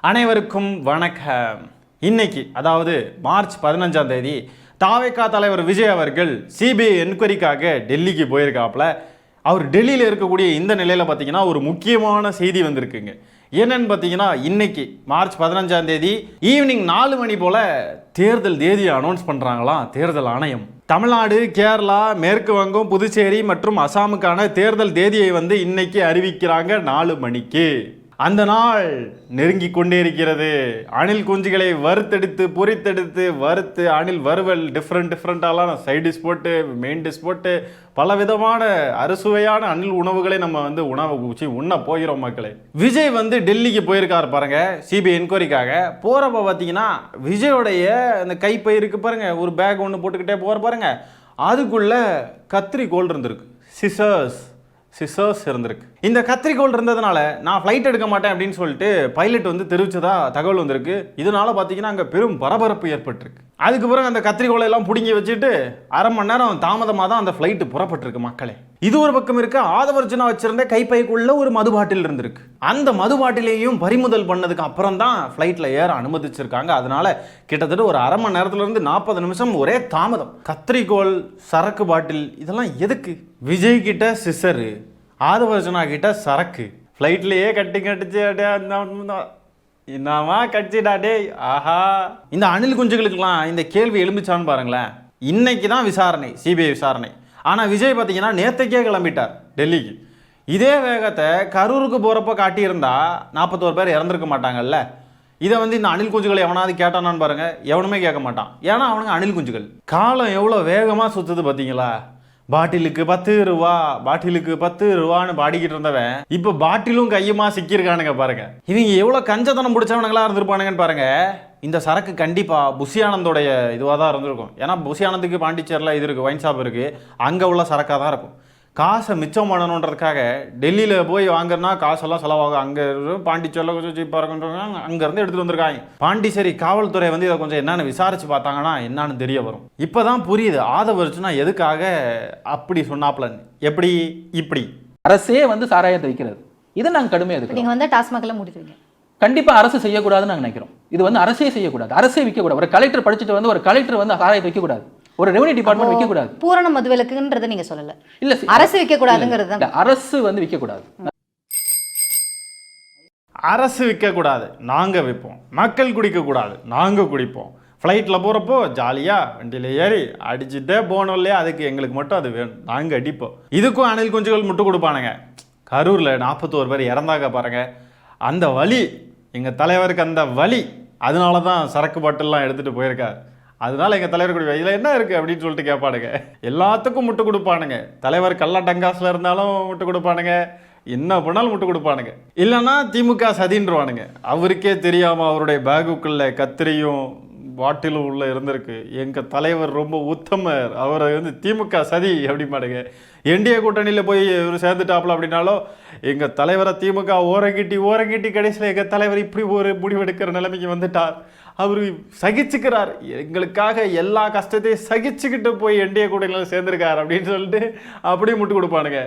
அனைவருக்கும் வணக்கம். இன்னைக்கு அதாவது மார்ச் 15ஆம் தேதி தாவேகா தலைவர் விஜய் அவர்கள் சிபிஐ என்கொயரிக்காக டெல்லிக்கு போயிருக்காப்புல. அவர் டெல்லியில் இருக்கக்கூடிய இந்த நிலையில் பார்த்தீங்கன்னா ஒரு முக்கியமான செய்தி வந்திருக்குங்க. என்னன்னு பார்த்தீங்கன்னா இன்னைக்கு மார்ச் 15ஆம் தேதி ஈவினிங் 4 மணி போல் தேர்தல் தேதியை அனௌன்ஸ் பண்ணுறாங்களாம் தேர்தல் ஆணையம். தமிழ்நாடு, கேரளா, மேற்கு வங்கம், புதுச்சேரி மற்றும் அசாமுக்கான தேர்தல் தேதியை இன்னைக்கு அறிவிக்கிறாங்க 4 மணிக்கு. அந்த நாள் நெருங்கி கொண்டே இருக்கிறது. அணில் குஞ்சுகளை வறுத்தெடுத்து பொரித்தெடுத்து வறுத்து அணில் வறுவல் டிஃப்ரெண்டாலாம் சைட் டிஷ் போட்டு மெயின் டிஷ் போட்டு பல விதமான அறுசுவையான அணில் உணவுகளை நம்ம உண்ண போகிறோம் மக்களே. விஜய் டெல்லிக்கு போயிருக்காரு பாருங்க சிபிஐ என்கொயரிக்காக. போறப்ப பார்த்தீங்கன்னா விஜயோடைய அந்த கைப்பயிருக்கு பாருங்க ஒரு பேக் ஒன்று போட்டுக்கிட்டே போற பாருங்க, அதுக்குள்ள கத்திரிக்கோல் இருந்திருக்கு, சிசர்ஸ் இருந்திருக்கு. இந்த கத்திரிக்கோள் இருந்ததுனால நான் ஃப்ளைட் எடுக்க மாட்டேன் அப்படின்னு சொல்லிட்டு பைலட் தெரிவிச்சதா தகவல் வந்திருக்கு. இதனால பார்த்தீங்கன்னா அங்கே பெரும் பரபரப்பு ஏற்பட்டிருக்கு. அதுக்கு பிறகு அந்த கத்திரிக்கோளை எல்லாம் பிடுங்கி வச்சுட்டு அரை மணி நேரம் தாமதமாக தான் அந்த ஃப்ளைட்டு புறப்பட்டிருக்கு மக்களே. இது ஒரு பக்கம் இருக்க, ஆதவர்ஜுனா வச்சிருந்த கைப்பைக்குள்ள ஒரு மது பாட்டில் இருந்திருக்கு. அந்த மது பாட்டிலையும் பறிமுதல் பண்ணதுக்கு அப்புறம் தான் ஃப்ளைட்டில் ஏற அனுமதிச்சிருக்காங்க. அதனால கிட்டத்தட்ட ஒரு அரை மணி நேரத்துலேருந்து 40 நிமிஷம் ஒரே தாமதம். கத்திரிக்கோள், சரக்கு பாட்டில் இதெல்லாம் எதுக்கு? விஜய் கிட்ட சிசரு, ஆதவர்ஜுனா கிட்ட சரக்கு, ஃப்ளைட்லேயே கட்டிச்சு என்னமா கட்சிடாடே. ஆஹா, இந்த அணில் குஞ்சுகளுக்கெல்லாம் இந்த கேள்வி எழும்பிச்சான்னு பாருங்களேன். இன்னைக்கு தான் விசாரணை, சிபிஐ விசாரணை. ஆனால் விஜய் பார்த்தீங்கன்னா நேற்றுக்கே கிளம்பிட்டார் டெல்லிக்கு. இதே வேகத்தை கரூருக்கு போகிறப்ப காட்டியிருந்தா 41 பேர் இறந்துருக்க மாட்டாங்கல்ல. இதை இந்த அணில் குஞ்சுகளை எவனாவது கேட்டானான்னு பாருங்க, எவனுமே கேட்க மாட்டான். ஏன்னா அவனுங்க அணில் குஞ்சுகள். காலம் எவ்வளோ வேகமாக சுற்றுது பார்த்தீங்களா? பாட்டிலுக்கு 10 ரூபா, பாட்டிலுக்கு 10 ரூபான்னு பாடிக்கிட்டு இருந்தவன் இப்போ பாட்டிலும் கையுமா சிக்கியிருக்கானுங்க பாருங்க. இவங்க எவ்வளோ கஞ்சத்தனம் பிடிச்சவனுங்களா இருந்திருப்பானுங்கன்னு பாருங்க. இந்த சரக்கு கண்டிப்பாக புஷி ஆனந்தோடைய இதுவாக தான் இருந்திருக்கும். ஏன்னா புஷி ஆனந்துக்கு பாண்டிச்சேரியில் இது இருக்குது, ஒயின் ஷாப் இருக்குது, அங்கே உள்ள சரக்காக தான் இருக்கும். காசை மிச்சம் பண்ணணுன்றதுக்காக டெல்லியில் போய் வாங்குறதுனா காசெல்லாம் செலவாகும். அங்கே பாண்டிச்சேரியில் கொஞ்சம் சீப்பாக இருக்குன்றாங்க, அங்கேருந்து எடுத்துகிட்டு வந்திருக்காங்க. பாண்டிச்சேரி காவல்துறை இதை கொஞ்சம் என்னென்னு விசாரித்து பார்த்தாங்கன்னா என்னன்னு தெரிய வரும். இப்போ தான் புரியுது ஆதவர்ஜுனா எதுக்காக அப்படி சொன்னாப்லன்னு. எப்படி இப்படி அரசே சாராயத்தை வைக்கிறது, இதை நாங்கள் கடுமையாக எதுக்கு நீங்கள் டாஸ்மாக்ல முடித்துவீங்க? கண்டிப்பாக அரசு செய்யக்கூடாதுன்னு நாங்கள் நினைக்கிறோம். இது அரசே செய்யக்கூடாது, அரசே விற்கக்கூடாது. ஒரு கலெக்டர் படிச்சுட்டு ஒரு கலெக்டர் சாராயத்தை வைக்கக்கூடாது, ஒரு ரெவன்யூ டிபார்ட்மெண்ட் விற்க கூடாது. பூரண மதுவிலக்குன்றதை நீங்க சொல்லல. இல்ல, அரசு விற்க கூடாதுங்கிறது தான். அரசு விற்க கூடாது, அரசு விற்க கூடாது, நாங்க விற்போம். மக்கள் குடிக்க கூடாது, நாங்க குடிப்போம். ஃப்ளைட்டில் போகிறப்போ ஜாலியாக வண்டியில் ஏறி அடிச்சுட்டே போனோம் இல்லையா, அதுக்கு எங்களுக்கு மட்டும் அது வேணும், நாங்கள் அடிப்போம். இதுக்கும் அணில் குஞ்சுகள் முட்டு கொடுப்பானுங்க. கரூரில் 41 பேர் இறந்தாங்க பாருங்க. அந்த வலி எங்கள் தலைவருக்கு, அந்த வலி, அதனால தான் சரக்கு பாட்டில்லாம் எடுத்துகிட்டு போயிருக்கார். அதனால எங்கள் தலைவர் குடி இதில் என்ன இருக்குது அப்படின்னு சொல்லிட்டு கேட்பானுங்க. எல்லாத்துக்கும் முட்டு கொடுப்பானுங்க. தலைவர் கல்லா டங்காஸில் இருந்தாலும் முட்டு கொடுப்பானுங்க, என்ன பண்ணாலும் முட்டு கொடுப்பானுங்க. இல்லைன்னா திமுக சதின்றுவானுங்க. அவருக்கே தெரியாமல் அவருடைய பேகுக்குள்ள கத்திரியும் பாட்டிலும் உள்ள இருந்திருக்கு. எங்கள் தலைவர் ரொம்ப உத்தமர், அவரை திமுக சதி அப்படிமானுங்க. என்டிஏ கூட்டணியில் போய் இவர் சேர்ந்துட்டாப்புல அப்படின்னாலும் எங்கள் தலைவரை திமுக ஓரங்கிட்டி கடைசியில் எங்கள் தலைவர் இப்படி ஒரு முடிவெடுக்கிற நிலைமைக்கு வந்துட்டார். அவர் சகிச்சுக்கிறார், எங்களுக்காக எல்லா கஷ்டத்தையும் சகிச்சுக்கிட்டு போய் என்டிஏ கூட்டணியில் சேர்ந்துருக்கார் அப்படின்னு சொல்லிட்டு அப்படியே முட்டு கொடுப்பானுங்க.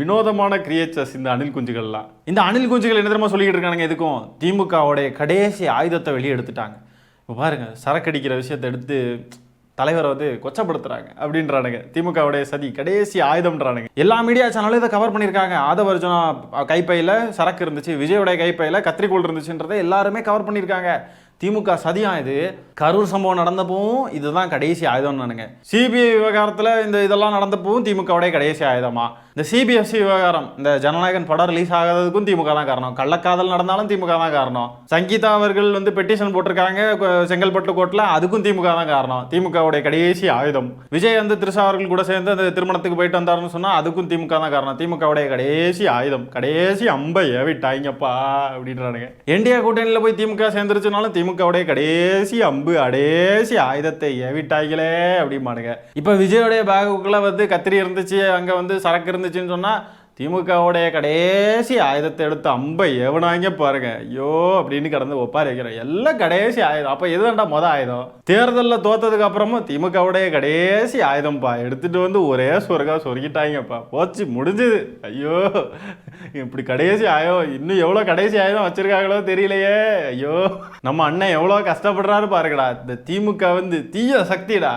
வினோதமான கிரியேச்சர்ஸ் இந்த அணில் குஞ்சுகள்லாம். இந்த அணில் குஞ்சுகள் என்ன தெரியுமா சொல்லிக்கிட்டு இருக்கானுங்க, எதுக்கும் திமுகவுடைய கடைசி ஆயுதத்தை வெளியே எடுத்துட்டாங்க. இப்போ பாருங்க, சரக்கடிக்கிற விஷயத்தை எடுத்து தலைவரை கொச்சப்படுத்துறாங்க அப்படின்றானுங்க. திமுகவுடைய சதி கடைசி ஆயுதம்ன்றானுங்க. எல்லா மீடியா சேனலும் இதை கவர் பண்ணியிருக்காங்க. ஆதவர்ஜுனா கைப்பையில் சரக்கு இருந்துச்சு, விஜயோடைய கைப்பையில் கத்திரிக்கோள் இருந்துச்சுன்றதை எல்லாருமே கவர் பண்ணியிருக்காங்க. திமுக சதியா இது. கரூர் சம்பவம் நடந்தப்பவும் இதுதான் கடைசி ஆயுதம் நானுங்க. சிபிஐ விவகாரத்தில் இதெல்லாம் நடந்தப்பவும் திமுகவுடைய கடைசி ஆயுதமா. இந்த சிபிஎஃப்சி விவகாரம், இந்த ஜனநாயகன் படம் ரிலீஸ் ஆகாததுக்கும் திமுக தான் காரணம். கள்ளக்காதல் நடந்தாலும் திமுக தான் காரணம். சங்கீதா அவர்கள் பெட்டிஷன் போட்டிருக்காங்க செங்கல்பட்டு கோர்ட்டில், அதுக்கும் திமுக தான் காரணம். திமுகவுடைய கடைசி ஆயுதம். விஜய் திரிஷா அவர்கள் கூட சேர்ந்து அந்த திருமணத்துக்கு போயிட்டு வந்தாருன்னு சொன்னால் அதுக்கும் திமுக தான் காரணம். திமுகவுடைய கடைசி ஆயுதம், கடைசி அம்பை ஏவிட்டாங்கப்பா அப்படின்றானுங்க. என்டிஏ கூட்டணியில் போய் திமுக சேர்ந்துருச்சுனாலும் திமுகவுடைய கடைசி அம்பு கடைசி ஆயுதத்தை ஏவிட்டாங்களே அப்படிமானுங்க. இப்போ விஜயோடைய பேகுக்குள்ள கத்திரி இருந்துச்சு, அங்கே சரக்கு இருந்துச்சுன்னு சொன்னால் திமுகவுடைய கடைசி ஆயுதத்தை எடுத்து அம்பை எவனாங்க பாருங்க, ஐயோ அப்படின்னு கடந்து ஒப்பாரி வைக்கிறேன். எல்லாம் கடைசி ஆயுதம். அப்போ எதுதான்டா மொதல் ஆயுதம்? தேர்தலில் தோத்ததுக்கு அப்புறமும் திமுகவுடைய கடைசி ஆயுதம்ப்பா எடுத்துட்டு வந்து ஒரே சொருகிட்டாங்கப்பா, போச்சு முடிஞ்சுது. ஐயோ இப்படி கடைசி ஆயுதம் இன்னும் எவ்வளோ கடைசி ஆயுதம் வச்சிருக்காங்களோ தெரியலையே. ஐயோ நம்ம அண்ணன் எவ்வளோ கஷ்டப்படுறாரு பாருங்கடா. இந்த திமுக வந்து தீய சக்திடா,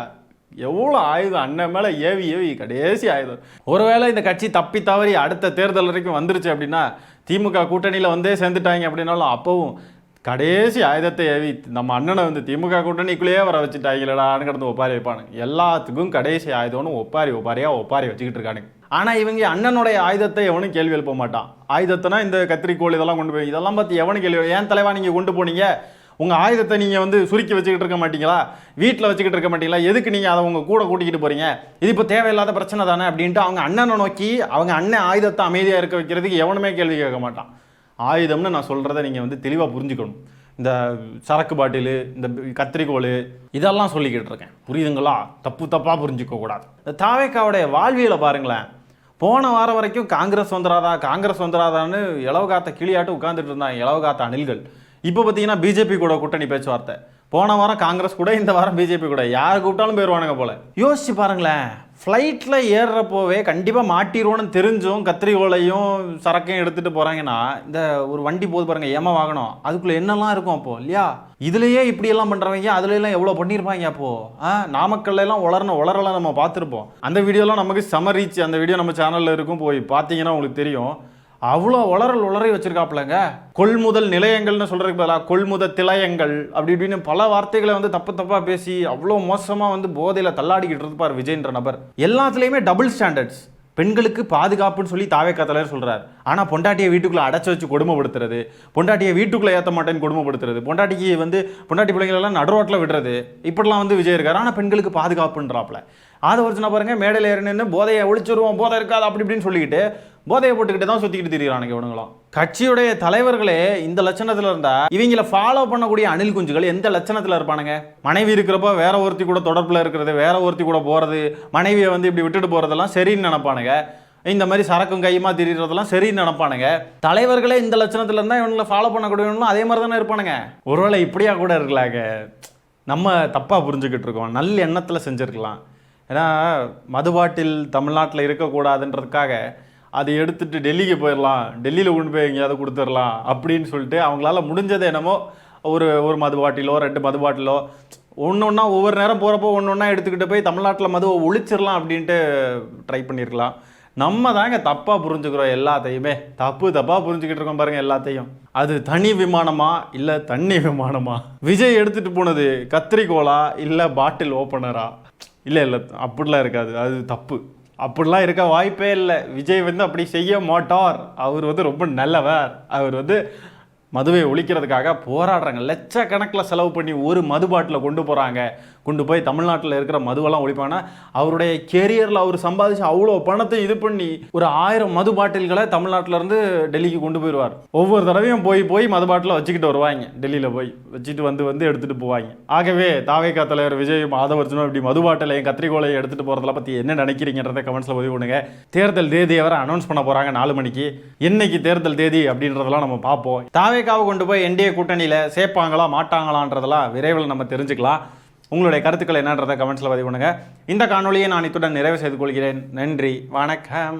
எவ்வளோ ஆயுதம் அண்ணன் மேலே ஏவி கடைசி ஆயுதம். ஒருவேளை இந்த கட்சி தப்பி தவறி அடுத்த தேர்தல் வரைக்கும் வந்துருச்சு அப்படின்னா, திமுக கூட்டணியில் வந்தே சேர்ந்துட்டாங்க அப்படின்னாலும் அப்போவும் கடைசி ஆயுதத்தை ஏவி நம்ம அண்ணனை வந்து திமுக கூட்டணிக்குள்ளேயே வர வச்சுட்டாங்களடான்னு கடந்து ஒப்பாரி வைப்பானுங்க. எல்லாத்துக்கும் கடைசி ஆயுதம்னு ஒப்பாரி வச்சுக்கிட்டு இருக்கானுங்க. ஆனால் இவங்க அண்ணனுடைய ஆயுதத்தை எவனும் கேள்வி எழுப்ப மாட்டான். ஆயுதத்தைனா இந்த கத்திரிக்கோள் இதெல்லாம் கொண்டு போய் இதெல்லாம் பார்த்து எவனும் கேள்வி, ஏன் தலைவா நீங்கள் கொண்டு போனீங்க, உங்கள் ஆயுதத்தை நீங்கள் வந்து சுருக்கி வச்சுக்கிட்டு இருக்க மாட்டீங்களா, வீட்டில் வச்சுக்கிட்டு இருக்க மாட்டீங்களா, எதுக்கு நீங்கள் அதை உங்கள் கூட கூட்டிக்கிட்டு போகிறீங்க, இது இப்போ தேவையில்லாத பிரச்சனை தானே அப்படின்ட்டு அவங்க அண்ணனை நோக்கி அவங்க அண்ணன் ஆயுதத்தை அமைதியாக இருக்க வைக்கிறதுக்கு எவனுமே கேள்வி கேட்க மாட்டான். ஆயுதம்னு நான் சொல்கிறத நீங்கள் வந்து தெளிவாக புரிஞ்சுக்கணும். இந்த சரக்கு பாட்டிலு, இந்த கத்திரிக்கோள் இதெல்லாம் சொல்லிக்கிட்டு இருக்கேன், புரியுதுங்களா? தப்பாக புரிஞ்சிக்க கூடாது. இந்த தாவேக்காவுடைய வாழ்வியலை பாருங்களேன். போன வாரம் வரைக்கும் காங்கிரஸ் வந்துடாதான்னு இலவு காத்த கிளியாட்டு உட்காந்துட்டு இருந்தாங்க இலவு காத்த அணில்கள். இப்போ பார்த்தீங்கன்னா பிஜேபி கூட கூட்டணி பேச்சுவார்த்தை. போன வாரம் காங்கிரஸ் கூட, இந்த வாரம் பிஜேபி கூட. யார் கூப்பிட்டாலும் போயிடுவானுங்க போல. யோசிச்சு பாருங்களேன், ஃப்ளைட்டில் ஏறுறப்போவே கண்டிப்பாக மாட்டிடுவோன்னு தெரிஞ்சும் கத்திரிக்கோளையும் சரக்கையும் எடுத்துகிட்டு போகிறாங்கன்னா, இந்த ஒரு வண்டி போது பாருங்கள் ஏமா வாங்கணும், அதுக்குள்ளே என்னெல்லாம் இருக்கும் அப்போது இல்லையா? இதுலேயே இப்படியெல்லாம் பண்ணுறவங்க அதுலலாம் எவ்வளோ பண்ணியிருப்பாங்க அப்போது. நாமக்கல்லாம் உளரெல்லாம் நம்ம பார்த்துருப்போம். அந்த வீடியோலாம் நமக்கு செம ரீச். அந்த வீடியோ நம்ம சேனலில் இருக்கும், போய் பார்த்தீங்கன்னா உங்களுக்கு தெரியும். அவ்வளோ உளறி வச்சிருக்காப்புலங்க. கொள்முதல் நிலையங்கள்னு சொல்றதுக்கு பதிலாக கொள்முதல் திலையங்கள் அப்படி இப்படின்னு பல வார்த்தைகளை வந்து தப்பாக பேசி அவ்வளோ மோசமாக வந்து போதையில் தள்ளாடிக்கிட்டு இருப்பார் விஜய்ன்ற நபர். எல்லாத்துலேயுமே டபுள் ஸ்டாண்டர்ட்ஸ். பெண்களுக்கு பாதுகாப்புன்னு சொல்லி தாவேக்கா தலைவர் சொல்கிறார். ஆனால் பொண்டாட்டியை வீட்டுக்குள்ளே அடைச்சி வச்சு கொடுமைப்படுத்துறது, பொண்டாட்டியை வீட்டுக்குள்ளே ஏற்ற மாட்டேன்னு கொடுமைப்படுத்துறது, பொண்டாட்டி பிள்ளைங்களெல்லாம் நடுரோட்டில் விடுறது, இப்படிலாம் வந்து விஜய் இருக்கார். ஆனால் பெண்களுக்கு பாதுகாப்புன்றாப்புல. அதை ஒருத்தனை பாருங்க, மேடையில் ஏறினு போதையை ஒழிச்சிருவோம், போதை இருக்காது அப்படி இப்படின்னு சொல்லிக்கிட்டு போதையை போட்டுக்கிட்டு தான் சுற்றிக்கிட்டு திரிகிறானுங்க இவனுங்களாம். கட்சியுடைய தலைவர்களே இந்த லட்சணத்தில் இருந்தா இவங்களை ஃபாலோ பண்ணக்கூடிய அணில் குஞ்சுகள் எந்த லட்சணத்தில் இருப்பானுங்க? மனைவி இருக்கிறப்ப வேற ஒருத்தி கூட தொடர்பில் இருக்கிறது, வேற ஒருத்தி கூட போகிறது, மனைவியை வந்து இப்படி விட்டுட்டு போகிறதெல்லாம் சரின்னு நினைப்பானுங்க. இந்த மாதிரி சரக்கும் கையுமா திரிகிறதெல்லாம் சரின்னு நினைப்பானுங்க. தலைவர்களே இந்த லட்சணத்தில் இருந்தால் இவங்களை ஃபாலோ பண்ணக்கூடியவங்களும் அதே மாதிரி தானே இருப்பானுங்க. ஒருவேளை இப்படியா கூட இருக்கலாங்க, நம்ம தப்பாக புரிஞ்சுக்கிட்டு இருக்கோம், நல்ல எண்ணத்தில் செஞ்சுருக்கலாம். ஏன்னா மதுபாட்டில் தமிழ்நாட்டில் இருக்கக்கூடாதுன்றதுக்காக அதை எடுத்துகிட்டு டெல்லிக்கு போயிடலாம், டெல்லியில் கொண்டு போய் எங்கேயாவது கொடுத்துடலாம் அப்படின்னு சொல்லிட்டு அவங்களால முடிஞ்சது என்னமோ ஒரு மது பாட்டிலோ 2 மது பாட்டிலோ ஒன்று ஒவ்வொரு நேரம் போகிறப்போ ஒன்று எடுத்துக்கிட்டு போய் தமிழ்நாட்டில் மதுவை ஒழிச்சிடலாம் அப்படின்ட்டு ட்ரை பண்ணியிருக்கலாம். நம்ம தாங்க தப்பாக புரிஞ்சுக்கிறோம் எல்லாத்தையுமே, தப்பாக புரிஞ்சுக்கிட்டு இருக்கோம் பாருங்கள் எல்லாத்தையும். அது தனி விமானமா இல்லை தண்ணி விமானமா? விஜய் எடுத்துகிட்டு போனது கத்திரிக்கோளா இல்லை பாட்டில் ஓப்பனரா? இல்லை அப்படிலாம் இருக்காது, அது தப்பு. அப்படிலாம் இருக்க வாய்ப்பே இல்லை. விஜய் வந்து அப்படி செய்ய மாட்டார். அவர் வந்து ரொம்ப நல்லவர். அவர் வந்து மதுவை ஒழிக்கிறதுக்காக போராடுறாங்க. லட்சக்கணக்கில் செலவு பண்ணி ஒரு மது பாட்டில் கொண்டு போய் தமிழ்நாட்டில் இருக்கிற மதுவெல்லாம் ஒழிப்பாங்கன்னா அவருடைய கெரியரில் அவர் சம்பாதிச்சு அவ்வளோ பணத்தை இது பண்ணி ஒரு 1000 மது பாட்டில்களை தமிழ்நாட்டிலேருந்து டெல்லிக்கு கொண்டு போயிடுவார். ஒவ்வொரு தடவையும் போய் மது பாட்டில் வச்சுக்கிட்டு வருவாங்க, டெல்லியில் போய் வச்சுட்டு வந்து எடுத்துகிட்டு போவாங்க. ஆகவே தாவேக்கா தலைவர் விஜய் ஆதவர்ஜுனும் இப்படி மது பாட்டிலையும் கத்திரிக்கோளையும் எடுத்துகிட்டு போகிறதெல்லாம் பற்றி என்ன நினைக்கிறீங்கன்றதை கமெண்ட்ஸில் பதிவு பண்ணுங்க. தேர்தல் தேதியை வர அனௌன்ஸ் பண்ண போகிறாங்க 4 மணிக்கு. என்னைக்கு தேர்தல் தேதி அப்படின்றதெல்லாம் நம்ம பார்ப்போம். தாவேக்காவை கொண்டு போய் என்டிஏ கூட்டணியில் சேர்ப்பாங்களா மாட்டாங்களான்றதெல்லாம் விரைவில் நம்ம தெரிஞ்சுக்கலாம். உங்களுடைய கருத்துக்கள் என்னன்றதை கமெண்ட்ஸில் பதிவு பண்ணுங்கள். இந்த காணொலியை நான் இத்துடன் நிறைவு செய்து கொள்கிறேன். நன்றி, வணக்கம்.